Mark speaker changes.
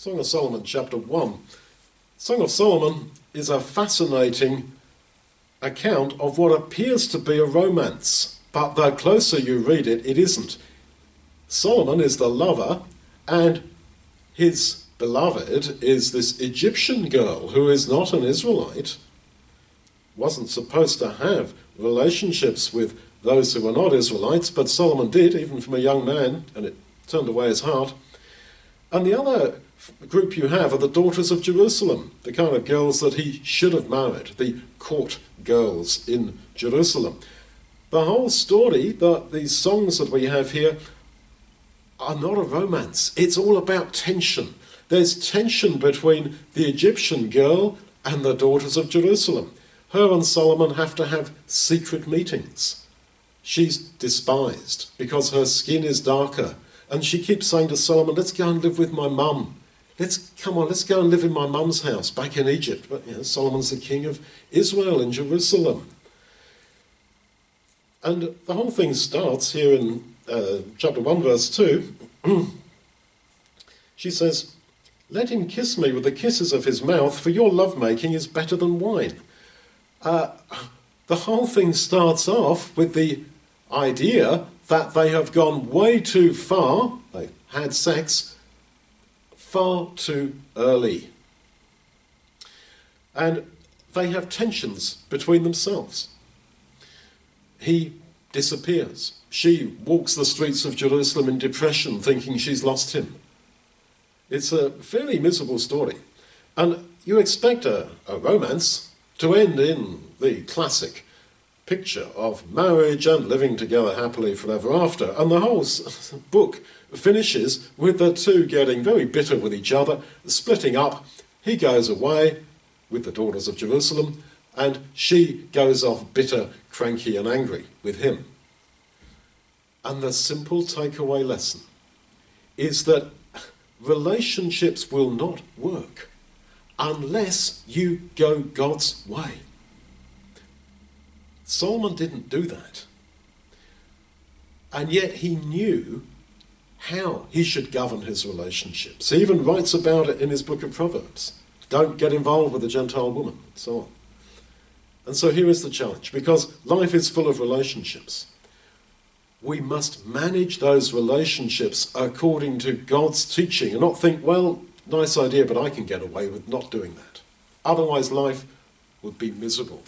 Speaker 1: Song of Solomon, chapter 1. Song of Solomon is a fascinating account of what appears to be a romance, but the closer you read it, it isn't. Solomon is the lover, and his beloved is this Egyptian girl who is not an Israelite, wasn't supposed to have relationships with those who were not Israelites, but Solomon did, even from a young man, and it turned away his heart. And the other group you have are the daughters of Jerusalem, the kind of girls that he should have married, the court girls in Jerusalem. The whole story, these songs that we have here, are not a romance. It's all about tension. There's tension between the Egyptian girl and the daughters of Jerusalem. Her and Solomon have to have secret meetings. She's despised because her skin is darker. And she keeps saying to Solomon, let's go and live with my mum. Let's go and live in my mum's house back in Egypt. But Solomon's the king of Israel in Jerusalem. And the whole thing starts here in chapter 1, verse 2. She says, let him kiss me with the kisses of his mouth, for your lovemaking is better than wine. The whole thing starts off with the idea that they have gone way too far, they had sex, far too early. And they have tensions between themselves. He disappears. She walks the streets of Jerusalem in depression, thinking she's lost him. It's a fairly miserable story. And you expect a romance to end in the classic picture of marriage and living together happily forever after. And the whole book finishes with the two getting very bitter with each other, splitting up. He goes away with the daughters of Jerusalem, and she goes off bitter, cranky and angry with him. And the simple takeaway lesson is that relationships will not work unless you go God's way. Solomon didn't do that. And yet he knew how he should govern his relationships. He even writes about it in his book of Proverbs. Don't get involved with a Gentile woman, and so on. And so here is the challenge, because life is full of relationships. We must manage those relationships according to God's teaching and not think, well, nice idea, but I can get away with not doing that. Otherwise life would be miserable.